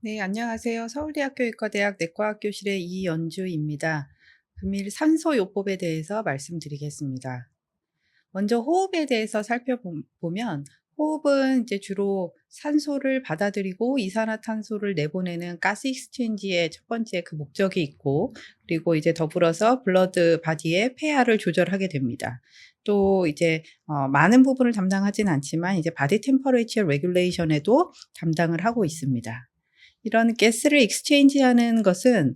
네, 안녕하세요. 서울대학교 의과대학 내과학교실의 이연주입니다. 금일 산소요법에 대해서 말씀드리겠습니다. 먼저 호흡에 대해서 살펴보면 호흡은 이제 주로 산소를 받아들이고 이산화탄소를 내보내는 가스 익스체인지의 첫 번째 그 목적이 있고, 그리고 이제 더불어서 블러드 바디의 폐하를 조절하게 됩니다. 또 이제 많은 부분을 담당하진 않지만 이제 바디 템퍼레이처 레귤레이션에도 담당을 하고 있습니다. 이런 가스를 익스체인지하는 것은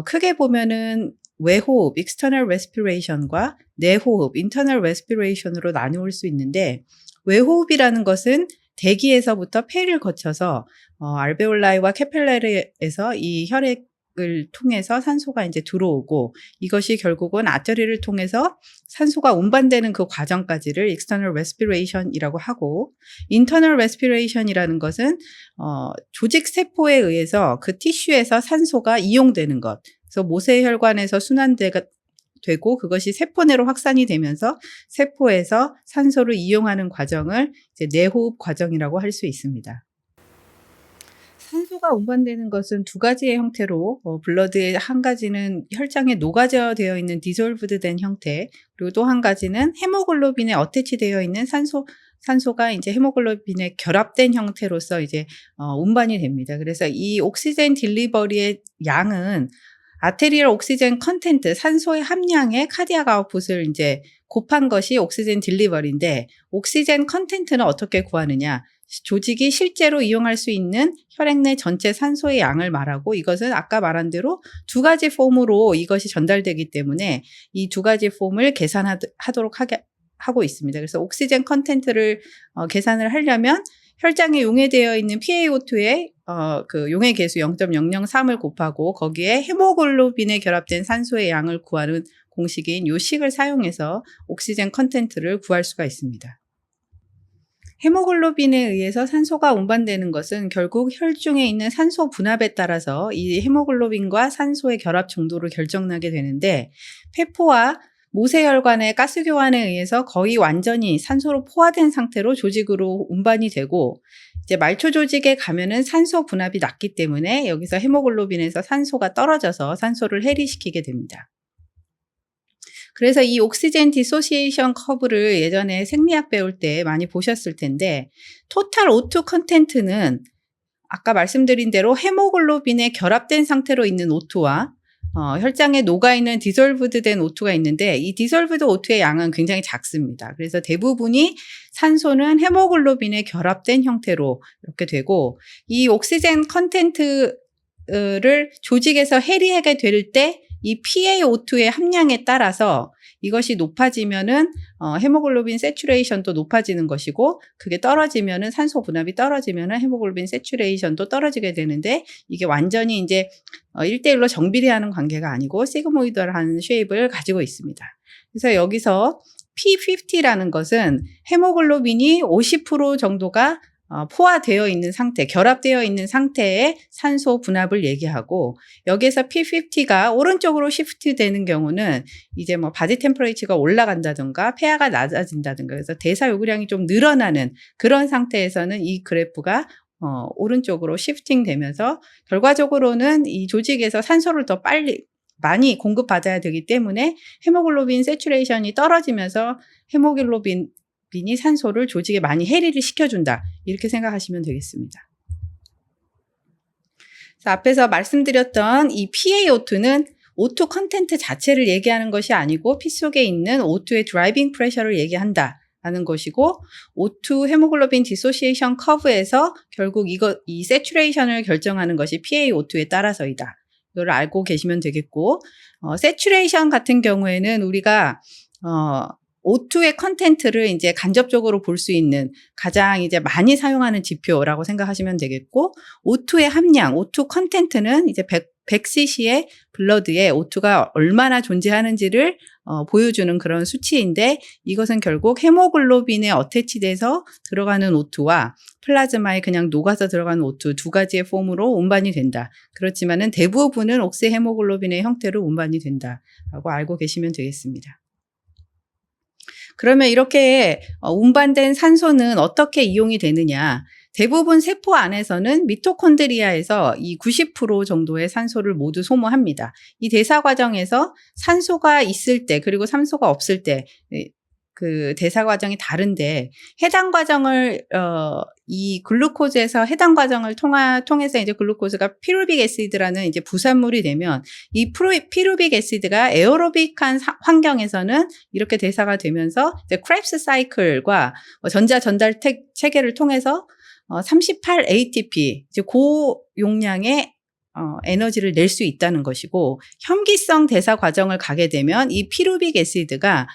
크게 보면은 외호흡 (external respiration과 내호흡 (internal respiration으로 나누을 수 있는데, 외호흡이라는 것은 대기에서부터 폐를 거쳐서 알베올라이와 캐필라리에서 이 혈액을 통해서 산소가 이제 들어오고, 이것이 결국은 아터리를 통해서 산소가 운반되는 그 과정까지를 external respiration이라고 하고, internal respiration이라는 것은 조직 세포에 의해서 그 티슈에서 산소가 이용되는 것, 그래서 모세혈관에서 순환되고 그것이 세포 내로 확산이 되면서 세포에서 산소를 이용하는 과정을 이제 내호흡 과정이라고 할 수 있습니다. 산소가 운반되는 것은 두 가지의 형태로, 블러드의 한 가지는 혈장에 녹아져 있는 디솔브드 된 형태, 그리고 또 한 가지는 헤모글로빈에 어태치되어 있는 산소가 이제 헤모글로빈에 결합된 형태로서 이제 운반이 됩니다. 그래서 이 옥시젠 딜리버리의 양은 아테리얼 옥시젠 컨텐트, 산소의 함량의 카디악 아웃풋을 이제 곱한 것이 옥시젠 딜리버리인데, 옥시젠 컨텐트는 어떻게 구하느냐? 조직이 실제로 이용할 수 있는 혈액 내 전체 산소의 양을 말하고, 이것은 아까 말한 대로 두 가지 폼으로 이것이 전달되기 때문에 이 두 가지 폼을 계산하도록 하고 있습니다. 그래서 옥시젠 컨텐트를 계산을 하려면 혈장에 용해되어 있는 PaO2의 그 용해 계수 0.003을 곱하고 거기에 헤모글로빈에 결합된 산소의 양을 구하는 공식인 요 식을 사용해서 옥시젠 컨텐트를 구할 수가 있습니다. 헤모글로빈에 의해서 산소가 운반되는 것은 결국 혈중에 있는 산소 분압에 따라서 이 헤모글로빈과 산소의 결합 정도를 결정나게 되는데, 폐포와 모세혈관의 가스 교환에 의해서 거의 완전히 산소로 포화된 상태로 조직으로 운반이 되고, 이제 말초 조직에 가면은 산소 분압이 낮기 때문에 여기서 헤모글로빈에서 산소가 떨어져서 산소를 해리시키게 됩니다. 그래서 이 옥시젠 디소시에이션 커브를 예전에 생리학 배울 때 많이 보셨을 텐데, 토탈 O2 컨텐트는 아까 말씀드린 대로 헤모글로빈에 결합된 상태로 있는 O2와 혈장에 녹아있는 디솔브드 된 O2가 있는데, 이 디솔브드 O2의 양은 굉장히 작습니다. 그래서 대부분이 산소는 헤모글로빈에 결합된 형태로 이렇게 되고, 이 옥시젠 컨텐트를 조직에서 해리하게 될 때 이 PaO2의 함량에 따라서 이것이 높아지면은 헤모글로빈 세츄레이션도 높아지는 것이고, 그게 떨어지면은 산소 분압이 떨어지면은 헤모글로빈 세츄레이션도 떨어지게 되는데, 이게 완전히 이제 1대1로 정비례하는 관계가 아니고 시그모이드한 쉐입을 가지고 있습니다. 그래서 여기서 P50라는 것은 헤모글로빈이 50% 정도가 포화되어 있는 상태, 결합되어 있는 상태의 산소 분압을 얘기하고, 여기에서 P50가 오른쪽으로 시프트 되는 경우는 이제 뭐 바디 템퍼레이처가 올라간다든가 폐하가 낮아진다든가, 그래서 대사 요구량이 좀 늘어나는 그런 상태에서는 이 그래프가 오른쪽으로 시프팅 되면서 결과적으로는 이 조직에서 산소를 더 많이 공급받아야 되기 때문에 헤모글로빈 세츄레이션이 떨어지면서 헤모글로빈이 산소를 조직에 많이 해리를 시켜준다, 이렇게 생각하시면 되겠습니다. 그래서 앞에서 말씀드렸던 이 PaO2는 O2 컨텐트 자체를 얘기하는 것이 아니고 피 속에 있는 O2의 드라이빙 프레셔를 얘기한다는 것이고, O2 헤모글로빈 디소시에이션 커브에서 결국 이 세츄레이션을 결정하는 것이 PaO2에 따라서이다. 이걸 알고 계시면 되겠고, 세츄레이션 같은 경우에는 우리가 O2의 컨텐트를 이제 간접적으로 볼 수 있는 가장 이제 많이 사용하는 지표라고 생각하시면 되겠고, O2의 함량, O2 컨텐트는 이제 100cc의 블러드에 O2가 얼마나 존재하는지를 보여주는 그런 수치인데, 이것은 결국 헤모글로빈에 어태치돼서 들어가는 O2와 플라즈마에 그냥 녹아서 들어가는 O2 두 가지의 폼으로 운반이 된다. 그렇지만은 대부분은 옥시 헤모글로빈의 형태로 운반이 된다라고 알고 계시면 되겠습니다. 그러면 이렇게 운반된 산소는 어떻게 이용이 되느냐? 대부분 세포 안에서는 미토콘드리아에서 이 90% 정도의 산소를 모두 소모합니다. 이 대사 과정에서 산소가 있을 때 그리고 산소가 없을 때 그 대사 과정이 다른데 해당 과정을 이 글루코즈에서 해당 과정을 통해서 이제 글루코즈가 피루빅 애시드라는 이제 부산물이 되면 이 피루빅 애시드가 에어로빅한 환경에서는 이렇게 대사가 되면서 이제 크랩스 사이클과 전자 전달 체계를 통해서 38 ATP 이제 고용량의 에너지를 낼 수 있다는 것이고, 혐기성 대사 과정을 가게 되면 이 피루빅 애시드가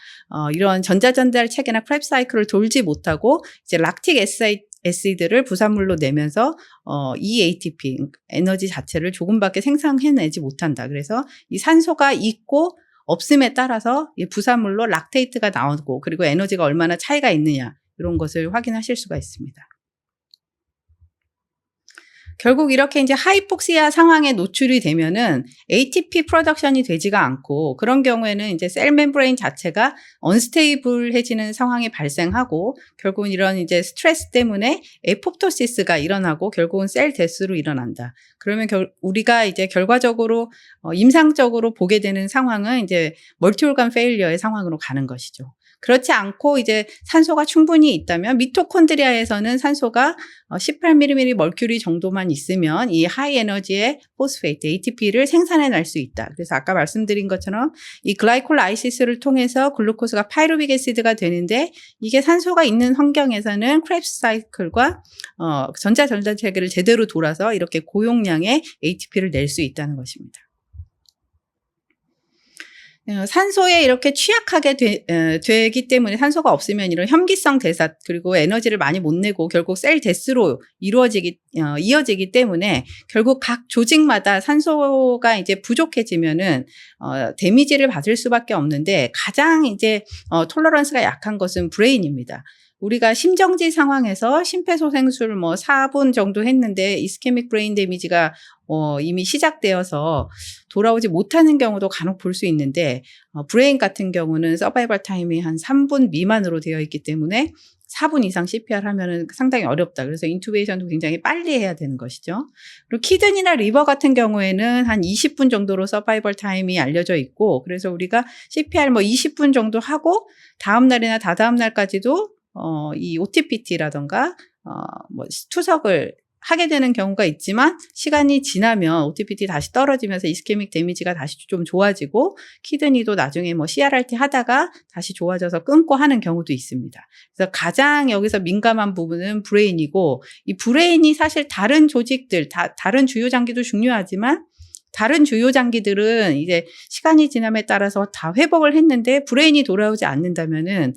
이런 전자전달 체계나 크랩 사이클을 돌지 못하고 이제 락틱 애시드를 부산물로 내면서 이 ATP 에너지 자체를 조금밖에 생산해내지 못한다. 그래서 이 산소가 있고 없음에 따라서 이 부산물로 락테이트가 나오고 그리고 에너지가 얼마나 차이가 있느냐 이런 것을 확인하실 수가 있습니다. 결국 이렇게 이제 하이폭시아 상황에 노출이 되면은 ATP 프로덕션이 되지가 않고, 그런 경우에는 이제 셀 멤브레인 자체가 언스테이블해지는 상황이 발생하고, 결국은 이런 이제 스트레스 때문에 에포프토시스가 일어나고 결국은 셀 데스로 일어난다. 그러면 우리가 이제 결과적으로 임상적으로 보게 되는 상황은 이제 멀티올간 페일리어의 상황으로 가는 것이죠. 그렇지 않고 이제 산소가 충분히 있다면 미토콘드리아에서는 산소가 18mmmercury 멀큐리 정도만 있으면 이 하이 에너지의 포스페이트 ATP를 생산해낼 수 있다. 그래서 아까 말씀드린 것처럼 이 글라이콜라이시스를 통해서 글루코스가 파이루빅 애시드가 되는데, 이게 산소가 있는 환경에서는 크랩스 사이클과 전자 전달 체계를 제대로 돌아서 이렇게 고용량의 ATP를 낼 수 있다는 것입니다. 산소에 이렇게 취약하게 되기 때문에 산소가 없으면 이런 혐기성 대사 그리고 에너지를 많이 못 내고 결국 셀 데스로 이어지기 때문에 결국 각 조직마다 산소가 이제 부족해지면은 데미지를 받을 수밖에 없는데, 가장 이제 톨러런스가 약한 것은 브레인입니다. 우리가 심정지 상황에서 심폐소생술 4분 정도 했는데 이스케믹 브레인 데미지가 이미 시작되어서 돌아오지 못하는 경우도 간혹 볼 수 있는데, 브레인 같은 경우는 서바이벌 타임이 한 3분 미만으로 되어 있기 때문에 4분 이상 CPR 하면은 상당히 어렵다. 그래서 인투베이션도 굉장히 빨리 해야 되는 것이죠. 그리고 키드니나 리버 같은 경우에는 한 20분 정도로 서바이벌 타임이 알려져 있고, 그래서 우리가 CPR 20분 정도 하고 다음 날이나 다다음 날까지도 이 OTPT라던가 투석을 하게 되는 경우가 있지만, 시간이 지나면 OTPT 다시 떨어지면서 이스케믹 데미지가 다시 좀 좋아지고 키드니도 나중에 CRRT 하다가 다시 좋아져서 끊고 하는 경우도 있습니다. 그래서 가장 여기서 민감한 부분은 브레인이고, 이 브레인이 사실 다른 조직들, 다른 주요 장기도 중요하지만 다른 주요 장기들은 이제 시간이 지남에 따라서 다 회복을 했는데 브레인이 돌아오지 않는다면은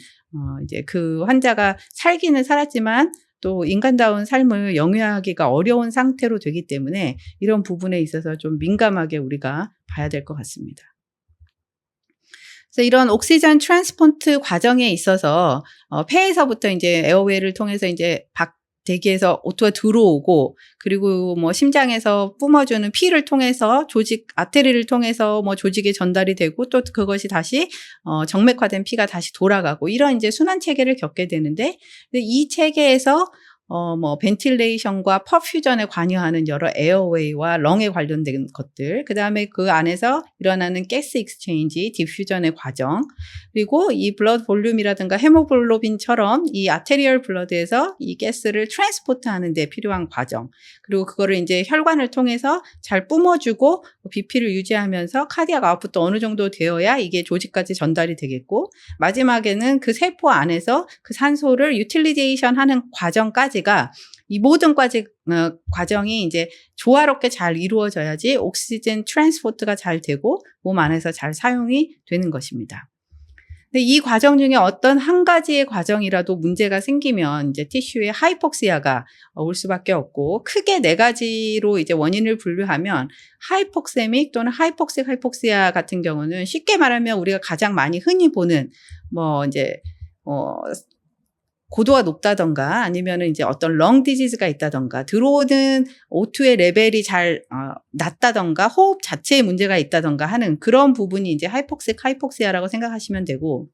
이제 그 환자가 살기는 살았지만 또 인간다운 삶을 영위하기가 어려운 상태로 되기 때문에 이런 부분에 있어서 좀 민감하게 우리가 봐야 될 것 같습니다. 그래서 이런 옥시전 트랜스포트 과정에 있어서 폐에서부터 이제 에어웨이를 통해서 이제 대기에서 O2가 들어오고, 그리고 심장에서 뿜어주는 피를 통해서 아테리를 통해서 조직에 전달이 되고, 또 그것이 다시 정맥화된 피가 다시 돌아가고, 이런 이제 순환 체계를 겪게 되는데, 이 체계에서 벤틸레이션과 퍼퓨전에 관여하는 여러 에어웨이와 렁에 관련된 것들, 그 다음에 그 안에서 일어나는 가스 익스체인지, 디퓨전의 과정, 그리고 이 블러드 볼륨이라든가 헤모글로빈처럼 이 아테리얼 블러드에서 이 가스를 트랜스포트 하는 데 필요한 과정, 그리고 그거를 이제 혈관을 통해서 잘 뿜어주고 BP를 유지하면서 카디악 아웃풋도 어느 정도 되어야 이게 조직까지 전달이 되겠고, 마지막에는 그 세포 안에서 그 산소를 유틸리제이션 하는 과정까지 이 모든 과정이 이제 조화롭게 잘 이루어져야지 옥시젠 트랜스포트가 잘 되고 몸 안에서 잘 사용이 되는 것입니다. 근데 이 과정 중에 어떤 한 가지의 과정이라도 문제가 생기면 이제 티슈에 하이폭시아가 올 수밖에 없고, 크게 4가지로 이제 원인을 분류하면 하이폭세믹 또는 하이폭시아 같은 경우는 쉽게 말하면 우리가 가장 많이 흔히 보는 이제 고도가 높다던가 아니면은 이제 어떤 렁 디지즈가 있다던가 들어오는 O2의 레벨이 잘 낮다던가 호흡 자체에 문제가 있다던가 하는 그런 부분이 이제 하이폭시아라고 생각하시면 되고,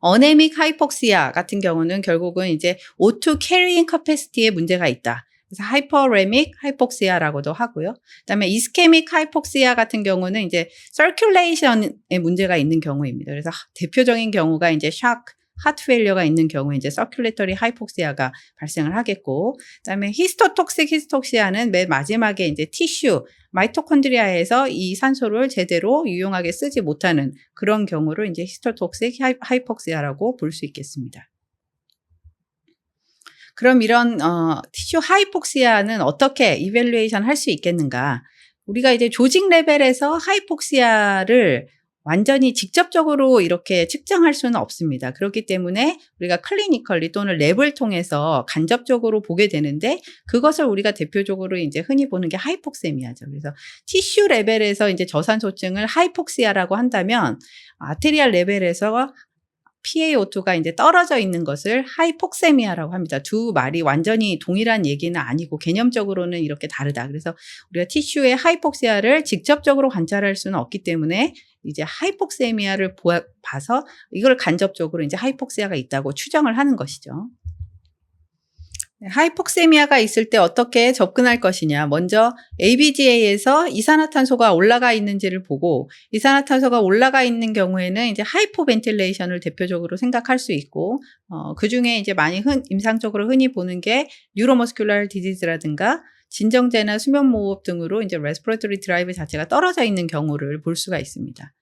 어네믹 하이폭시아 같은 경우는 결국은 이제 O2 캐리잉 커패시티에 문제가 있다. 그래서 하이퍼레믹 하이폭시아라고도 하고요. 그다음에 이스케믹 하이폭시아 같은 경우는 이제 서큘레이션에 문제가 있는 경우입니다. 그래서 대표적인 경우가 이제 하트 페일리어가 있는 경우에 이제 서큘레터리 하이폭시아가 발생을 하겠고, 그다음에 히스토톡식 히스톡시아는 맨 마지막에 이제 티슈 마이토콘드리아에서 이 산소를 제대로 유용하게 쓰지 못하는 그런 경우를 이제 히스토톡식 하이폭시아라고 볼 수 있겠습니다. 그럼 이런 티슈 하이폭시아는 어떻게 이밸루에이션 할 수 있겠는가? 우리가 이제 조직 레벨에서 하이폭시아를 완전히 직접적으로 이렇게 측정할 수는 없습니다. 그렇기 때문에 우리가 클리니컬리 또는 랩을 통해서 간접적으로 보게 되는데, 그것을 우리가 대표적으로 이제 흔히 보는 게 하이폭세미아죠. 그래서 티슈 레벨에서 이제 저산소증을 하이폭시아라고 한다면, 아테리알 레벨에서 PaO2가 이제 떨어져 있는 것을 하이폭세미아라고 합니다. 두 말이 완전히 동일한 얘기는 아니고 개념적으로는 이렇게 다르다. 그래서 우리가 티슈의 하이폭시아를 직접적으로 관찰할 수는 없기 때문에 이제 하이폭세미아를 봐서 이걸 간접적으로 이제 하이폭시아가 있다고 추정을 하는 것이죠. 하이폭세미아가 있을 때 어떻게 접근할 것이냐. 먼저 ABGA에서 이산화탄소가 올라가 있는지를 보고, 이산화탄소가 올라가 있는 경우에는 이제 하이포벤틸레이션을 대표적으로 생각할 수 있고, 그 중에 이제 많이 임상적으로 흔히 보는 게 뉴로머스큘러 디지즈라든가 진정제나 수면무호흡 등으로 이제 레스피레토리 드라이브 자체가 떨어져 있는 경우를 볼 수가 있습니다.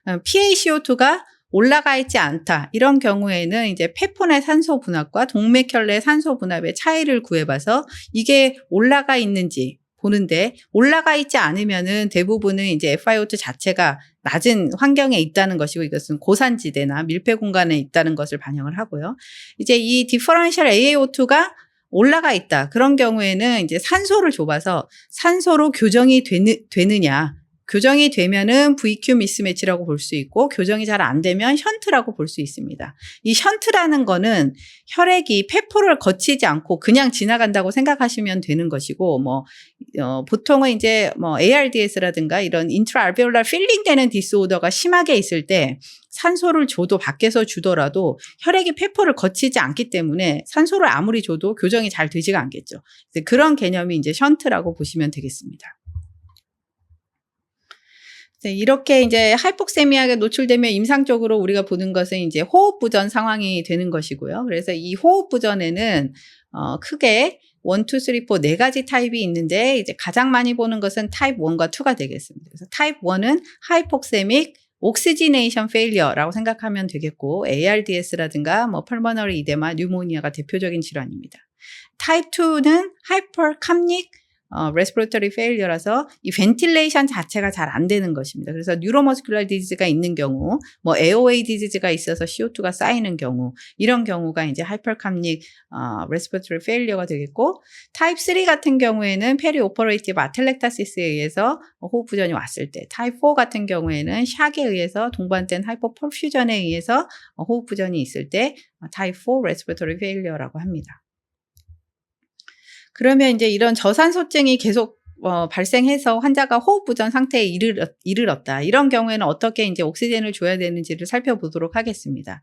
PaCO2가 올라가 있지 않다. 이런 경우에는 이제 폐포내 산소 분압과 동맥혈내 산소 분압의 차이를 구해봐서 이게 올라가 있는지 보는데, 올라가 있지 않으면은 대부분은 이제 FiO2 자체가 낮은 환경에 있다는 것이고, 이것은 고산지대나 밀폐 공간에 있다는 것을 반영을 하고요. 이제 이 디퍼런셜 AaO2가 올라가 있다. 그런 경우에는 이제 산소를 줘봐서 산소로 교정이 되느냐. 교정이 되면은 VQ 미스매치라고 볼 수 있고, 교정이 잘 안 되면 션트라고 볼 수 있습니다. 이 션트라는 거는 혈액이 폐포를 거치지 않고 그냥 지나간다고 생각하시면 되는 것이고, 보통은 이제 ARDS라든가 이런 인트라알베올라 필링 되는 디스오더가 심하게 있을 때 산소를 줘도, 밖에서 주더라도 혈액이 폐포를 거치지 않기 때문에 산소를 아무리 줘도 교정이 잘 되지가 않겠죠. 그런 개념이 이제 션트라고 보시면 되겠습니다. 이렇게 이제 하이폭세미아에 노출되면 임상적으로 우리가 보는 것은 이제 호흡부전 상황이 되는 것이고요. 그래서 이 호흡부전에는 크게 1, 2, 3, 4 네 가지 타입이 있는데, 이제 가장 많이 보는 것은 타입 1과 2가 되겠습니다. 그래서 타입 1은 하이폭세믹 옥시지네이션 페일리어라고 생각하면 되겠고, ARDS라든가 펄머너리 이데마, 뉴모니아가 대표적인 질환입니다. 타입 2는 하이퍼캅닉 레스피레토리 페일리어라서 이 벤틸레이션 자체가 잘 안 되는 것입니다. 그래서 뉴로머스큘러 디지즈가 있는 경우, AOA 디지즈가 있어서 CO2가 쌓이는 경우, 이런 경우가 이제 하이퍼캅닉 레스피레토리 페일리어가 되겠고, 타입 3 같은 경우에는 페리오퍼레이티브 아텔렉타시스에 의해서 호흡부전이 왔을 때, 타입 4 같은 경우에는 샥에 의해서 동반된 하이퍼퍼퓨전에 의해서 호흡부전이 있을 때 타입 4 레스피레토리 페일리어라고 합니다. 그러면 이제 이런 저산소증이 계속 발생해서 환자가 호흡부전 상태에 이르렀다. 이런 경우에는 어떻게 이제 옥시젠을 줘야 되는지를 살펴보도록 하겠습니다.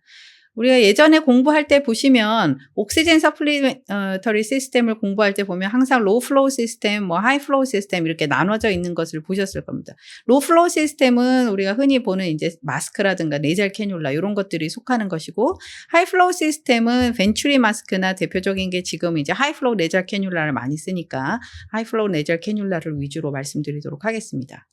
우리가 예전에 공부할 때 보시면 옥시젠 서플리멘터리 시스템을 공부할 때 보면 항상 로우 플로우 시스템, 하이 플로우 시스템 이렇게 나눠져 있는 것을 보셨을 겁니다. 로우 플로우 시스템은 우리가 흔히 보는 이제 마스크라든가 네잘 캐뉼라 이런 것들이 속하는 것이고, 하이 플로우 시스템은 벤츄리 마스크나 대표적인 게 지금 이제 하이 플로우 네잘 캐뉼라를 많이 쓰니까 하이 플로우 네잘 캐뉼라를 위주로 말씀드리도록 하겠습니다.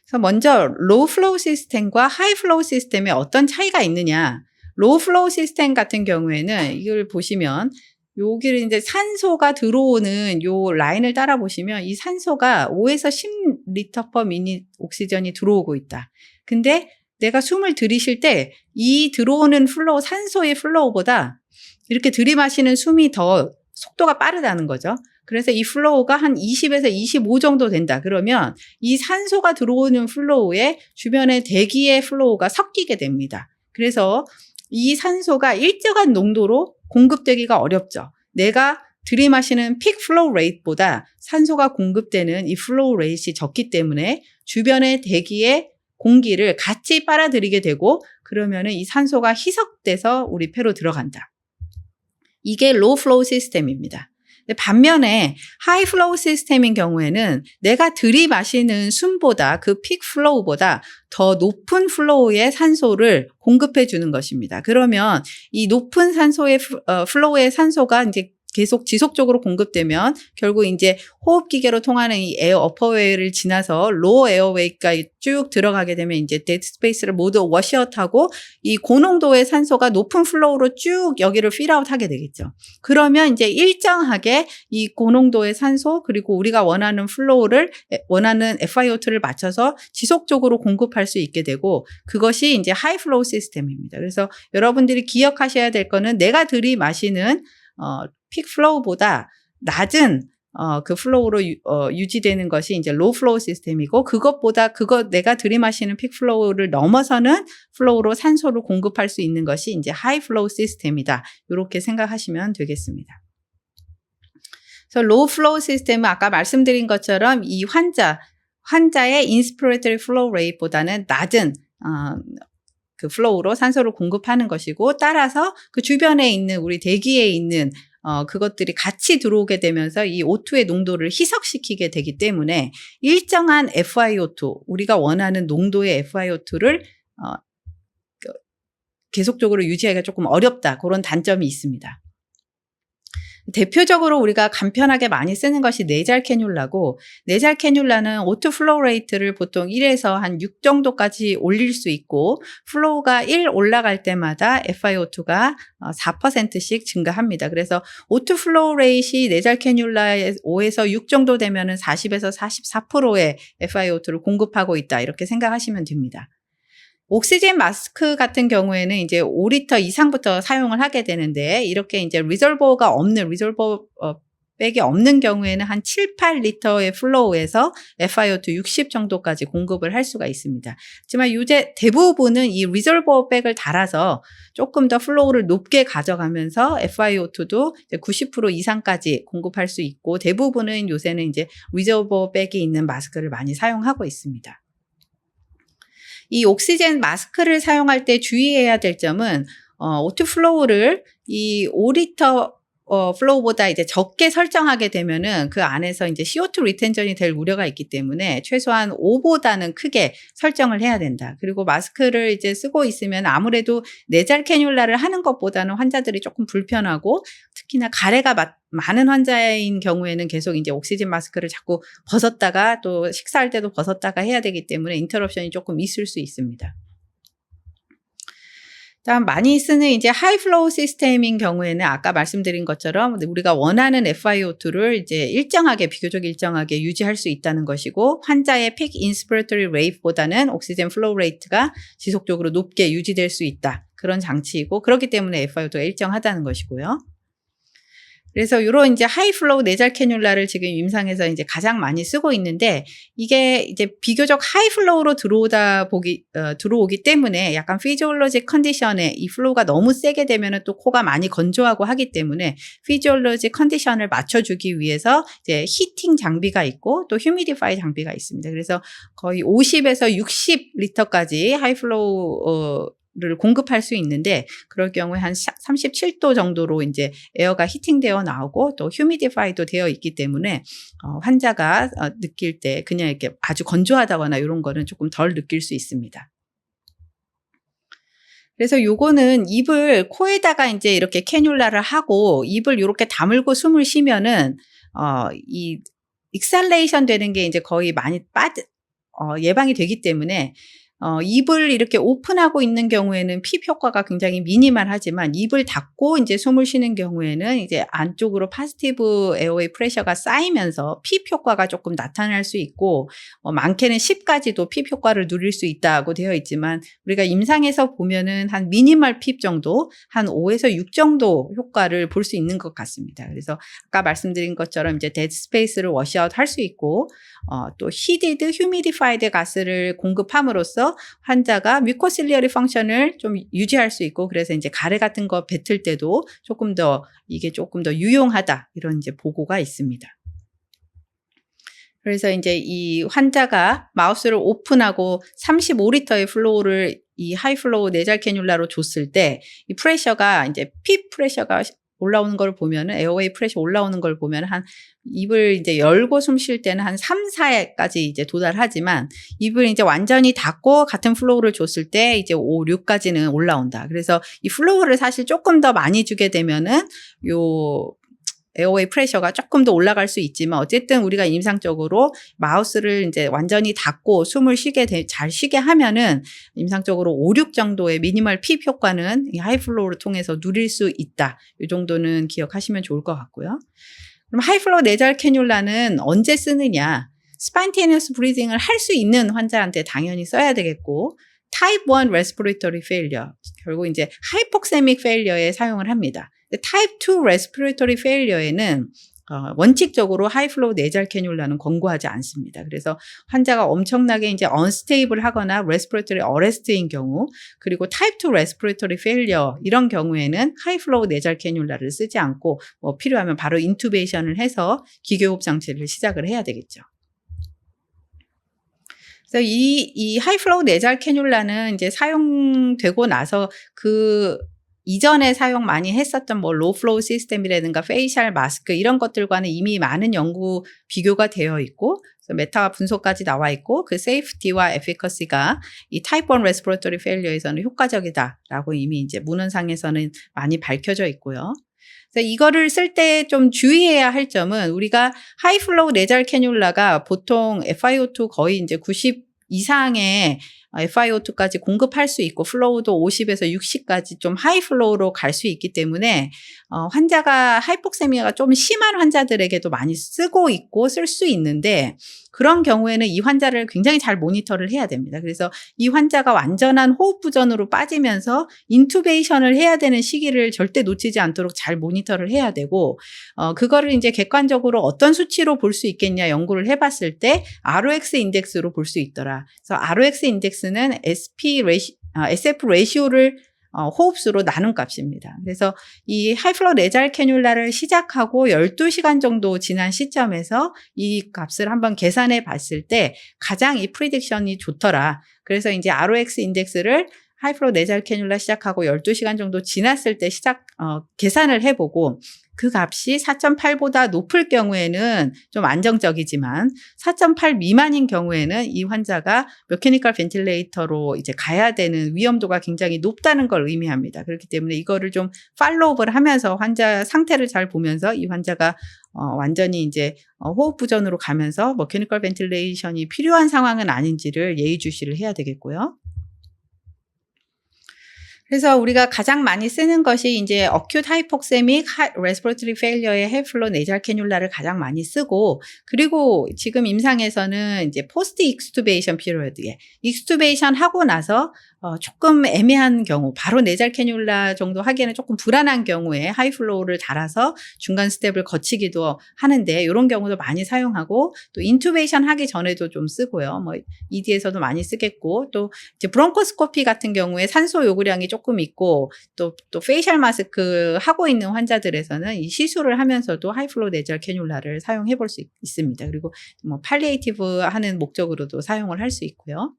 그래서 먼저 로우 플로우 시스템과 하이 플로우 시스템에 어떤 차이가 있느냐. 로우 플로우 시스템 같은 경우에는 이걸 보시면 여기를 이제 산소가 들어오는 요 라인을 따라 보시면 이 산소가 5에서 10리터 per minute 옥시전이 들어오고 있다. 근데 내가 숨을 들이쉴 때 이 들어오는 플로우, 산소의 플로우보다 이렇게 들이마시는 숨이 더 속도가 빠르다는 거죠. 그래서 이 플로우가 한 20에서 25 정도 된다. 그러면 이 산소가 들어오는 플로우에 주변의 대기의 플로우가 섞이게 됩니다. 그래서 이 산소가 일정한 농도로 공급되기가 어렵죠. 내가 들이마시는 픽 플로우 레이트보다 산소가 공급되는 이 플로우 레이트이 적기 때문에 주변의 대기의 공기를 같이 빨아들이게 되고 그러면은 이 산소가 희석돼서 우리 폐로 들어간다. 이게 로우 플로우 시스템입니다. 반면에 하이 플로우 시스템인 경우에는 내가 들이마시는 숨보다 그 픽 플로우보다 더 높은 플로우의 산소를 공급해 주는 것입니다. 그러면 이 높은 산소의 플로우의 산소가 이제 계속 지속적으로 공급되면 결국 이제 호흡기계로 통하는 이 에어 어퍼웨이를 지나서 로어 에어웨이까지 쭉 들어가게 되면 이제 데드 스페이스를 모두 워시아웃하고 이 고농도의 산소가 높은 플로우로 쭉 여기를 필아웃 하게 되겠죠. 그러면 이제 일정하게 이 고농도의 산소 그리고 우리가 원하는 플로우를 원하는 FiO2를 맞춰서 지속적으로 공급할 수 있게 되고 그것이 이제 하이 플로우 시스템입니다. 그래서 여러분들이 기억하셔야 될 거는 내가 들이마시는 픽 플로우보다 낮은 그 플로우로 유지되는 것이 이제 로우 플로우 시스템이고 그것보다 내가 들이마시는 픽 플로우를 넘어서는 플로우로 산소를 공급할 수 있는 것이 이제 하이 플로우 시스템이다. 이렇게 생각하시면 되겠습니다. 그래서 로우 플로우 시스템은 아까 말씀드린 것처럼 이 환자의 인스피레이터리 플로우 레이트보다는 낮은 그 플로우로 산소를 공급하는 것이고 따라서 그 주변에 있는 우리 대기에 있는 그것들이 같이 들어오게 되면서 이 O2의 농도를 희석시키게 되기 때문에 일정한 FiO2, 우리가 원하는 농도의 FiO2를 계속적으로 유지하기가 조금 어렵다. 그런 단점이 있습니다. 대표적으로 우리가 간편하게 많이 쓰는 것이 네잘 캐뉼라고 네잘 캐뉼라는 O2 플로우 레이트를 보통 1에서 한 6 정도까지 올릴 수 있고 플로우가 1 올라갈 때마다 FiO2가 4%씩 증가합니다. 그래서 O2 플로우 레이트이 네잘 캐뉼라의 5에서 6 정도 되면은 40에서 44%의 FiO2를 공급하고 있다. 이렇게 생각하시면 됩니다. 옥시젠 마스크 같은 경우에는 이제 5리터 이상부터 사용을 하게 되는데 이렇게 이제 리저버가 없는 백이 없는 경우에는 한 7, 8리터의 플로우에서 FiO2 60 정도까지 공급을 할 수가 있습니다. 하지만 요새 대부분은 이 리저버 백을 달아서 조금 더 플로우를 높게 가져가면서 FiO2도 90% 이상까지 공급할 수 있고 대부분은 요새는 이제 리저버 백이 있는 마스크를 많이 사용하고 있습니다. 이 옥시젠 마스크를 사용할 때 주의해야 될 점은 O2 플로우를 이 5리터 플로우보다 이제 적게 설정하게 되면은 그 안에서 이제 CO2 리텐전이 될 우려가 있기 때문에 최소한 5보다는 크게 설정을 해야 된다. 그리고 마스크를 이제 쓰고 있으면 아무래도 네잘 캐뉼라를 하는 것보다는 환자들이 조금 불편하고 특히나 가래가 많은 환자인 경우에는 계속 이제 옥시젠 마스크를 자꾸 벗었다가 또 식사할 때도 벗었다가 해야 되기 때문에 인터럽션이 조금 있을 수 있습니다. 다음 많이 쓰는 이제 하이 플로우 시스템인 경우에는 아까 말씀드린 것처럼 우리가 원하는 FiO2를 이제 비교적 일정하게 유지할 수 있다는 것이고 환자의 픽 인스피레이터리 레이트보다는 옥시젠 플로우 레이트가 지속적으로 높게 유지될 수 있다. 그런 장치이고 그렇기 때문에 FiO2가 일정하다는 것이고요. 그래서 이런 이제 하이 플로우 네잘 캐뉼라를 지금 임상에서 이제 가장 많이 쓰고 있는데 이게 이제 비교적 하이 플로우로 들어오기 때문에 약간 피지올로직 컨디션에 이 플로우가 너무 세게 되면은 또 코가 많이 건조하고 하기 때문에 피지올로직 컨디션을 맞춰주기 위해서 이제 히팅 장비가 있고 또 휴미디파이 장비가 있습니다. 그래서 거의 50에서 60리터까지 하이 플로우 를 공급할 수 있는데 그럴 경우에 한 37도 정도로 이제 에어가 히팅되어 나오고 또 휴미디파이도 되어 있기 때문에 환자가 느낄 때 그냥 이렇게 아주 건조하다거나 이런 거는 조금 덜 느낄 수 있습니다. 그래서 요거는 입을 코에다가 이제 이렇게 캐뉼라를 하고 입을 이렇게 다물고 숨을 쉬면은 이 익살레이션 되는 게 이제 거의 많이 예방이 되기 때문에 입을 이렇게 오픈하고 있는 경우에는 핍 효과가 굉장히 미니멀하지만 입을 닫고 이제 숨을 쉬는 경우에는 이제 안쪽으로 파지티브 에어웨이 프레셔가 쌓이면서 핍 효과가 조금 나타날 수 있고 많게는 10까지도 핍 효과를 누릴 수 있다고 되어 있지만 우리가 임상에서 보면은 한 미니멀 핍 정도 한 5에서 6 정도 효과를 볼 수 있는 것 같습니다. 그래서 아까 말씀드린 것처럼 이제 데드 스페이스를 워시아웃 할 수 있고 또 히디드 휴미디파이드 가스를 공급함으로써 환자가 뮤코실리어리 펑션을 좀 유지할 수 있고 그래서 이제 가래 같은 거 뱉을 때도 이게 조금 더 유용하다 이런 이제 보고가 있습니다. 그래서 이제 이 환자가 마우스를 오픈하고 35리터의 플로우를 이 하이 플로우 내잘 캐뉼라로 줬을 때 이 프레셔가 이제 피 프레셔가 올라오는 걸 보면은 에어웨이 프레셔 올라오는 걸 보면 한 입을 이제 열고 숨 쉴 때는 한 3-4까지 이제 도달하지만 입을 이제 완전히 닫고 같은 플로우를 줬을 때 이제 5, 6까지는 올라온다. 그래서 이 플로우를 사실 조금 더 많이 주게 되면은 요 에어웨이 프레셔가 조금 더 올라갈 수 있지만 어쨌든 우리가 임상적으로 마우스를 이제 완전히 닫고 숨을 잘 쉬게 하면은 임상적으로 5, 6 정도의 미니멀 핍 효과는 이 하이플로우를 통해서 누릴 수 있다. 이 정도는 기억하시면 좋을 것 같고요. 그럼 하이플로우 내잘 캐뉼라는 언제 쓰느냐? 스판테니어스 브리딩을 할 수 있는 환자한테 당연히 써야 되겠고 타입 1 레스피레이터리 페일리어 결국 이제 하이폭세믹 페일리어에 사용을 합니다. 타입 2 레스피레이터리 페일리어에는 원칙적으로 하이플로우 내잘 캐뉼라는 권고하지 않습니다. 그래서 환자가 엄청나게 이제 언스테이블 하거나 레스피레이터리 어레스트인 경우 그리고 타입 2 레스피레이터리 페일리어 이런 경우에는 하이플로우 내잘 캐뉼라를 쓰지 않고 뭐 필요하면 바로 인투베이션을 해서 기교호흡 장치를 시작을 해야 되겠죠. 그래서 이 하이플로우 내잘 캐뉼라는 이제 사용되고 나서 그 이전에 사용 많이 했었던 뭐 로플로우 시스템이라든가 페이셜 마스크 이런 것들과는 이미 많은 연구 비교가 되어 있고 메타 분석까지 나와 있고 그 세이프티와 에피커시가 이 타입 1 레스피레이터리 페일리어에서는 효과적이다라고 이미 이제 문헌상에서는 많이 밝혀져 있고요. 그래서 이거를 쓸 때 좀 주의해야 할 점은 우리가 하이플로우 내잘 캐뉼라가 보통 FiO2 거의 이제 90 이상의 FiO2까지 공급할 수 있고 플로우도 50에서 60까지 좀 하이 플로우로 갈 수 있기 때문에 환자가 하이폭세미아가 좀 심한 환자들에게도 많이 쓰고 있고 쓸 수 있는데 그런 경우에는 이 환자를 굉장히 잘 모니터를 해야 됩니다. 그래서 이 환자가 완전한 호흡 부전으로 빠지면서 인투베이션을 해야 되는 시기를 절대 놓치지 않도록 잘 모니터를 해야 되고 그거를 이제 객관적으로 어떤 수치로 볼 수 있겠냐 연구를 해봤을 때 ROX 인덱스로 볼 수 있더라. 그래서 ROX 인덱스는 SF 레시오를 호흡수로 나눈 값입니다. 그래서 이 하이플로우 내잘 캐뉼라를 시작하고 12시간 정도 지난 시점에서 이 값을 한번 계산해 봤을 때 가장 이 프리딕션이 좋더라. 그래서 이제 ROX 인덱스를 하이플로우 내잘 캐뉼라 시작하고 12시간 정도 지났을 때 계산을 해보고 그 값이 4.8보다 높을 경우에는 좀 안정적이지만 4.8 미만인 경우에는 이 환자가 메커니컬 벤틸레이터로 이제 가야 되는 위험도가 굉장히 높다는 걸 의미합니다. 그렇기 때문에 이거를 좀 팔로우업을 하면서 환자 상태를 잘 보면서 이 환자가 완전히 이제 호흡 부전으로 가면서 메커니컬 벤틸레이션이 필요한 상황은 아닌지를 예의주시를 해야 되겠고요. 그래서 우리가 가장 많이 쓰는 것이 이제 acute hypoxemic respiratory failure의 하이플로우 내잘 캐뉼라를 가장 많이 쓰고 그리고 지금 임상에서는 이제 post extubation period에 extubation 하고 나서 조금 애매한 경우 바로 내잘 캐뉼라 정도 하기에는 조금 불안한 경우에 하이플로우를 달아서 중간 스텝을 거치기도 하는데 이런 경우도 많이 사용하고 또 인투베이션 하기 전에도 좀 쓰고요. 뭐 ED에서도 많이 쓰겠고 또 이제 브론코스코피 같은 경우에 산소 요구량이 조금 있고 또 페이셜 마스크 하고 있는 환자들에서는 이 시술을 하면서도 하이플로우 내잘 캐뉼라를 사용해 볼 수 있습니다. 그리고 뭐 팔리에이티브 하는 목적으로도 사용을 할 수 있고요.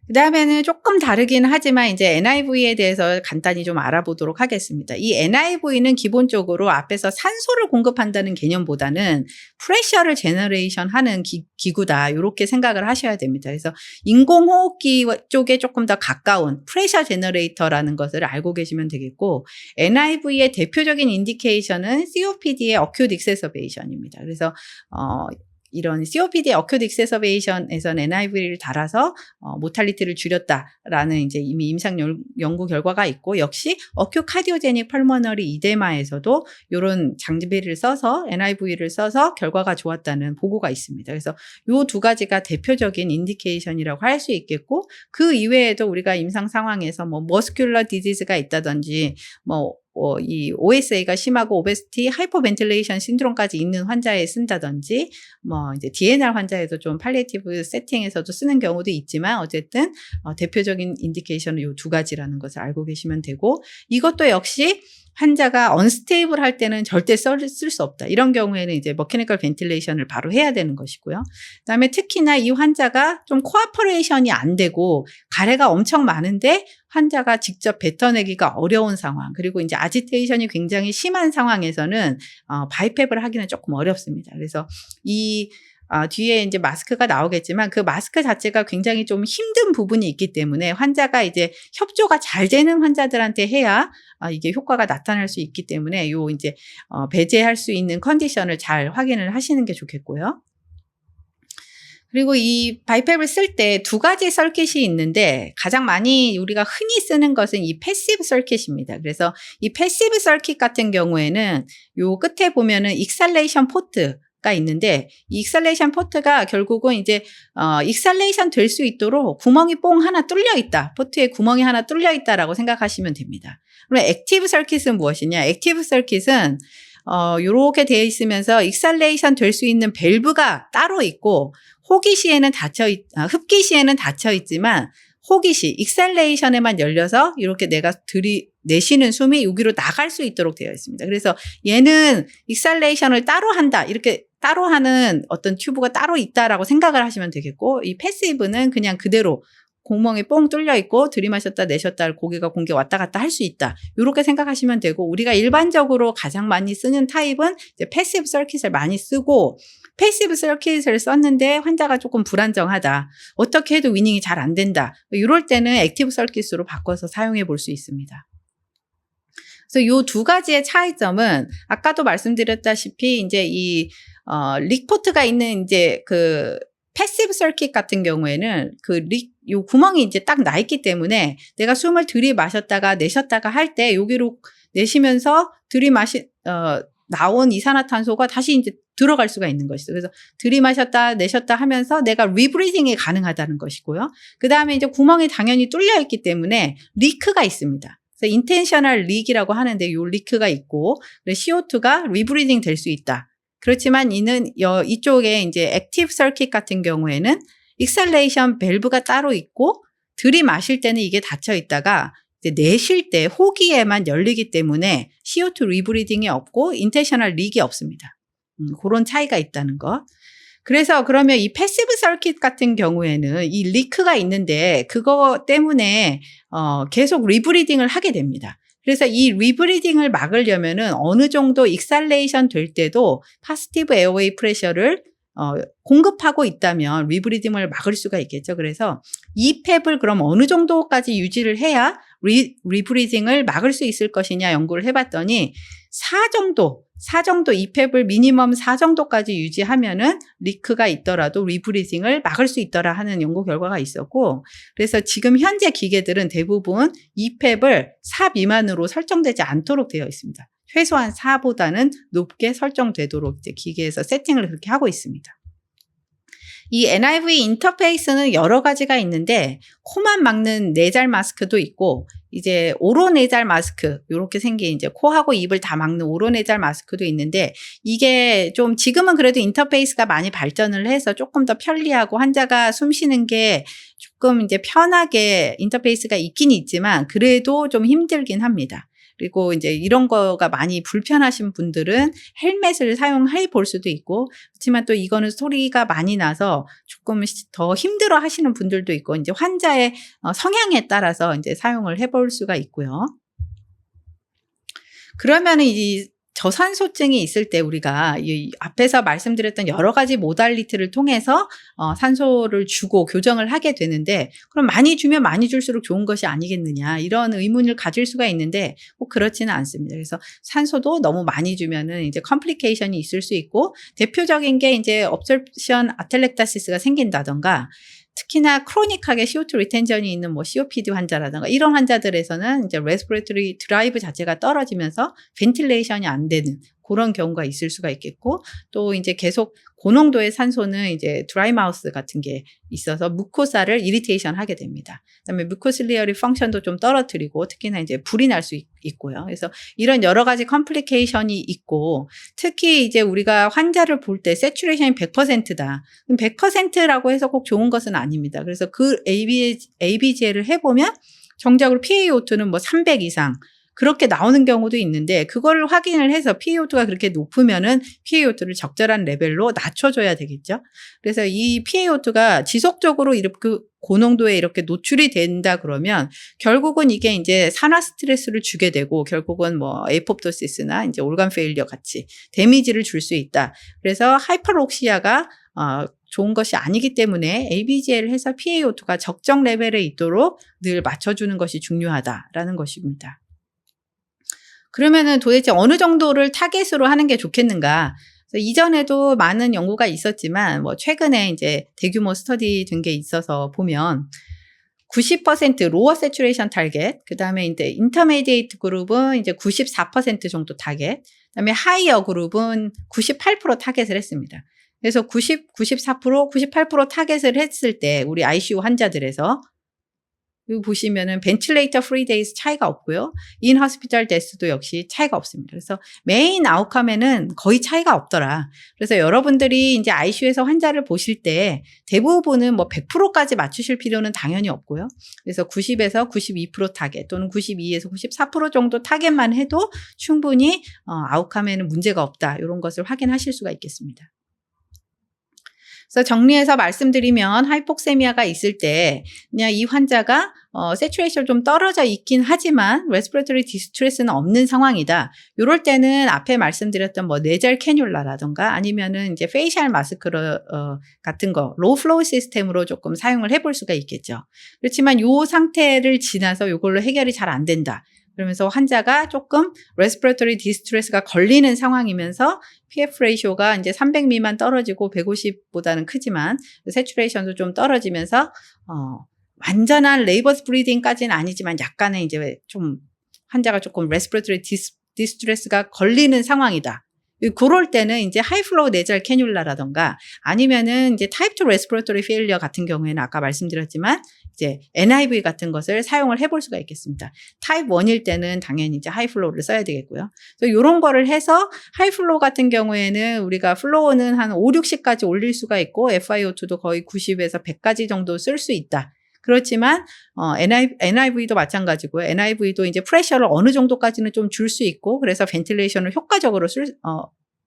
그 다음에는 조금 다르긴 하지만 이제 NIV에 대해서 간단히 좀 알아보도록 하겠습니다. 이 NIV는 기본적으로 앞에서 산소를 공급한다는 개념보다는 프레셔를 제너레이션 하는 기구다. 이렇게 생각을 하셔야 됩니다. 그래서 인공호흡기 쪽에 조금 더 가까운 프레셔 제너레이터라는 것을 알고 계시면 되겠고 NIV의 대표적인 인디케이션은 COPD의 acute exacerbation입니다. 그래서 이런 COPD acute exacerbation에서는 NIV를 달아서 모탈리티를 줄였다라는 이제 이미 임상 연구 결과가 있고 역시 acute cardiogenic pulmonary edema에서도 이런 장비를 써서 NIV를 써서 결과가 좋았다는 보고가 있습니다. 그래서 이 두 가지가 대표적인 인디케이션이라고 할 수 있겠고 그 이외에도 우리가 임상 상황에서 뭐 머스큘러 디지즈가 있다든지 이 OSA가 심하고 오베시티, 하이퍼벤틸레이션 신드롬까지 있는 환자에 쓴다든지, 이제 DNR 환자에도 좀 팔리에이티브 세팅에서도 쓰는 경우도 있지만, 어쨌든, 대표적인 인디케이션은 이 두 가지라는 것을 알고 계시면 되고, 이것도 역시 환자가 언스테이블 할 때는 절대 쓸 수 없다. 이런 경우에는 이제 머케니컬 벤틸레이션을 바로 해야 되는 것이고요. 그다음에 특히나 이 환자가 좀 코아퍼레이션이 안 되고 가래가 엄청 많은데 환자가 직접 뱉어내기가 어려운 상황, 그리고 이제 아지테이션이 굉장히 심한 상황에서는 바이헵을 하기는 조금 어렵습니다. 그래서 이 뒤에 이제 마스크가 나오겠지만 그 마스크 자체가 굉장히 좀 힘든 부분이 있기 때문에 환자가 이제 협조가 잘 되는 환자들한테 해야 이게 효과가 나타날 수 있기 때문에 요 이제 배제할 수 있는 컨디션을 잘 확인을 하시는 게 좋겠고요. 그리고 이 바이헵을 쓸 때 두 가지 서킷이 있는데 가장 많이 우리가 흔히 쓰는 것은 이 패시브 서킷입니다. 그래서 이 패시브 서킷 같은 경우에는 요 끝에 보면은 익살레이션 포트가 있는데 이 익살레이션 포트가 결국은 이제 익살레이션 될 수 있도록 구멍이 뽕 하나 뚫려 있다. 포트에 구멍이 하나 뚫려 있다라고 생각하시면 됩니다. 그럼 액티브 서킷은 무엇이냐? 액티브 서킷은 요렇게 되어 있으면서 익살레이션 될 수 있는 밸브가 따로 있고 흡기 시에는 닫혀 있지만 호기 시 익살레이션에만 열려서 이렇게 내가 내쉬는 숨이 여기로 나갈 수 있도록 되어 있습니다. 그래서 얘는 익살레이션을 따로 한다. 이렇게 따로 하는 어떤 튜브가 따로 있다라고 생각을 하시면 되겠고, 이 패시브는 그냥 그대로 구멍이 뽕 뚫려 있고 들이마셨다 내쉬었다 고개가 공기 왔다 갔다 할 수 있다. 이렇게 생각하시면 되고, 우리가 일반적으로 가장 많이 쓰는 타입은 이제 패시브 서킷을 많이 쓰고, 패시브 서킷을 썼는데 환자가 조금 불안정하다. 어떻게 해도 위닝이 잘 안 된다. 이럴 때는 액티브 서킷으로 바꿔서 사용해 볼 수 있습니다. 그래서 이 두 가지의 차이점은 아까도 말씀드렸다시피 이제 이 릭포트가 있는 이제 그 패시브 서킷 같은 경우에는 요 구멍이 이제 딱 나 있기 때문에 내가 숨을 들이마셨다가 내쉬었다가 할 때 여기로 내쉬면서 나온 이산화탄소가 다시 이제 들어갈 수가 있는 것이죠. 그래서 들이마셨다 내쉬었다 하면서 내가 리브리딩이 가능하다는 것이고요. 그 다음에 이제 구멍이 당연히 뚫려 있기 때문에 리크가 있습니다. 그래서 인텐셔널 릭이라고 하는데 이 리크가 있고 CO2가 리브리딩 될 수 있다. 그렇지만 이쪽에 이제 액티브 서킷 같은 경우에는 익살레이션 밸브가 따로 있고 들이마실 때는 이게 닫혀 있다가 이제 내쉴 때 호기에만 열리기 때문에 CO2 리브리딩이 없고 인텐셔널 릭이 없습니다. 그런 차이가 있다는 것. 그래서 그러면 이 패시브 서킷 같은 경우에는 이 리크가 있는데 그거 때문에 계속 리브리딩을 하게 됩니다. 그래서 이 리브리딩을 막으려면은 어느 정도 익살레이션 될 때도 파시티브 에어웨이 프레셔를 공급하고 있다면 리브리딩을 막을 수가 있겠죠. 그래서 EPAP을 그럼 어느 정도까지 유지를 해야 리브리딩을 막을 수 있을 것이냐 연구를 해봤더니 4 정도 EPAP을 미니멈 4 정도까지 유지하면은 리크가 있더라도 리브리딩을 막을 수 있더라 하는 연구 결과가 있었고, 그래서 지금 현재 기계들은 대부분 EPAP을 4 미만으로 설정되지 않도록 되어 있습니다. 최소한 4보다는 높게 설정되도록 이제 기계에서 세팅을 그렇게 하고 있습니다. 이 NIV 인터페이스는 여러 가지가 있는데 코만 막는 내잘 마스크도 있고 이제 오로내잘 마스크 이렇게 생긴 이제 코하고 입을 다 막는 오로내잘 마스크도 있는데 이게 좀 지금은 그래도 인터페이스가 많이 발전을 해서 조금 더 편리하고 환자가 숨 쉬는 게 조금 이제 편하게 인터페이스가 있긴 있지만 그래도 좀 힘들긴 합니다. 그리고 이제 이런 거가 많이 불편하신 분들은 헬멧을 사용해 볼 수도 있고, 그렇지만 또 이거는 소리가 많이 나서 조금 더 힘들어 하시는 분들도 있고, 이제 환자의 성향에 따라서 이제 사용을 해볼 수가 있고요. 그러면은 이 저산소증이 있을 때 우리가 이 앞에서 말씀드렸던 여러 가지 모달리티를 통해서 산소를 주고 교정을 하게 되는데, 그럼 많이 주면 많이 줄수록 좋은 것이 아니겠느냐 이런 의문을 가질 수가 있는데 꼭 그렇지는 않습니다. 그래서 산소도 너무 많이 주면은 이제 컴플리케이션이 있을 수 있고, 대표적인 게 이제 업설션 아텔렉타시스가 생긴다던가, 특히나 크로닉하게 CO2 리텐전이 있는 뭐 COPD 환자라든가 이런 환자들에서는 이제 레스피레이터리 드라이브 자체가 떨어지면서 벤틸레이션이 안 되는 그런 경우가 있을 수가 있겠고, 또 이제 계속 고농도의 산소는 이제 드라이 마우스 같은 게 있어서 무코사를 이리테이션 하게 됩니다. 그다음에 무코실리어리 펑션도 좀 떨어뜨리고 특히나 이제 불이 날 수 있고요. 그래서 이런 여러 가지 컴플리케이션이 있고, 특히 이제 우리가 환자를 볼 때 세츄레이션이 100%다. 100%라고 해서 꼭 좋은 것은 아닙니다. 그래서 그 ABGL을 해보면 정작으로 PaO2는 뭐 300 이상, 그렇게 나오는 경우도 있는데 그거를 확인을 해서 PaO2가 그렇게 높으면은 PaO2를 적절한 레벨로 낮춰줘야 되겠죠. 그래서 이 PaO2가 지속적으로 이렇게 고농도에 이렇게 노출이 된다 그러면 결국은 이게 이제 산화 스트레스를 주게 되고 결국은 뭐 에이포프토시스나 이제 올간 페일리어 같이 데미지를 줄 수 있다. 그래서 하이퍼록시아가 좋은 것이 아니기 때문에 ABG를 해서 PaO2가 적정 레벨에 있도록 늘 맞춰주는 것이 중요하다라는 것입니다. 그러면은 도대체 어느 정도를 타겟으로 하는 게 좋겠는가? 이전에도 많은 연구가 있었지만 뭐 최근에 이제 대규모 스터디 된 게 있어서 보면 90% 로어 세츄레이션 타겟, 그다음에 이제 인터미디에이트 그룹은 이제 94% 정도 타겟, 그다음에 하이어 그룹은 98% 타겟을 했습니다. 그래서 94%, 98% 타겟을 했을 때 우리 ICU 환자들에서 여기 보시면은 벤틸레이터 프리 데이스 차이가 없고요. 인 호스피탈 데스도 역시 차이가 없습니다. 그래서 메인 아웃컴에는 거의 차이가 없더라. 그래서 여러분들이 이제 ICU에서 환자를 보실 때 대부분은 뭐 100%까지 맞추실 필요는 당연히 없고요. 그래서 90에서 92% 타겟 또는 92에서 94% 정도 타겟만 해도 충분히 아웃컴에는 문제가 없다. 이런 것을 확인하실 수가 있겠습니다. 그래서 정리해서 말씀드리면 하이폭세미아가 있을 때 그냥 이 환자가 세츄레이션 좀 떨어져 있긴 하지만 레스피레토리 디스트레스는 없는 상황이다. 이럴 때는 앞에 말씀드렸던 뭐 네절 캐뉼라라던가 아니면은 이제 페이셜 마스크 같은 거 로우 플로우 시스템으로 조금 사용을 해볼 수가 있겠죠. 그렇지만 이 상태를 지나서 이걸로 해결이 잘 안 된다. 그러면서 환자가 조금 레스피레토리 디스트레스가 걸리는 상황이면서 PF 레이쇼가 이제 300 미만 떨어지고 150보다는 크지만 세츄레이션도 좀 떨어지면서 완전한 레이버스 브리딩까지는 아니지만 약간의 이제 좀 환자가 조금 레스피레토리 디스트레스가 걸리는 상황이다. 그럴 때는 이제 하이플로우 네절 캐뉼라라던가 아니면은 이제 타입 2 레스피레토리 페일리어 같은 경우에는 아까 말씀드렸지만 이제 NIV 같은 것을 사용을 해볼 수가 있겠습니다. 타입 1일 때는 당연히 이제 하이플로우를 써야 되겠고요. 그래서 이런 거를 해서 하이플로우 같은 경우에는 우리가 플로우는 한 5, 60까지 올릴 수가 있고 FiO2도 거의 90에서 100까지 정도 쓸 수 있다. 그렇지만 NIV도 마찬가지고요. NIV도 이제 프레셔를 어느 정도까지는 좀 줄 수 있고 그래서 벤틸레이션을 효과적으로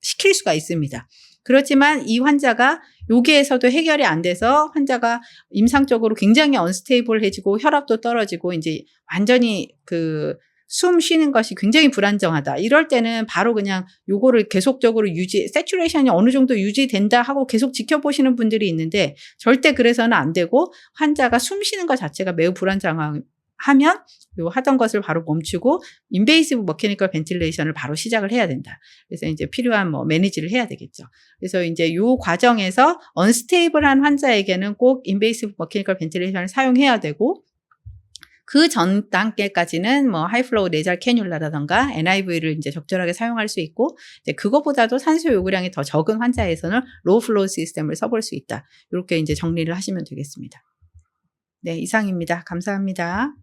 시킬 수가 있습니다. 그렇지만 이 환자가 여기에서도 해결이 안 돼서 환자가 임상적으로 굉장히 언스테이블해지고 혈압도 떨어지고 이제 완전히 숨 쉬는 것이 굉장히 불안정하다. 이럴 때는 바로 그냥 요거를 계속적으로 세츄레이션이 어느 정도 유지된다 하고 계속 지켜보시는 분들이 있는데 절대 그래서는 안 되고 환자가 숨 쉬는 것 자체가 매우 불안정하면 요 하던 것을 바로 멈추고 인베이시브 머케니컬 벤틸레이션을 바로 시작을 해야 된다. 그래서 이제 필요한 매니지를 해야 되겠죠. 그래서 이제 요 과정에서 언스테이블한 환자에게는 꼭 인베이시브 머케니컬 벤틸레이션을 사용해야 되고 그 전 단계까지는 하이플로우 네절 캐뉼라라던가 NIV를 이제 적절하게 사용할 수 있고 이제 그거보다도 산소 요구량이 더 적은 환자에서는 로우 플로우 시스템을 써볼 수 있다. 이렇게 이제 정리를 하시면 되겠습니다. 네, 이상입니다. 감사합니다.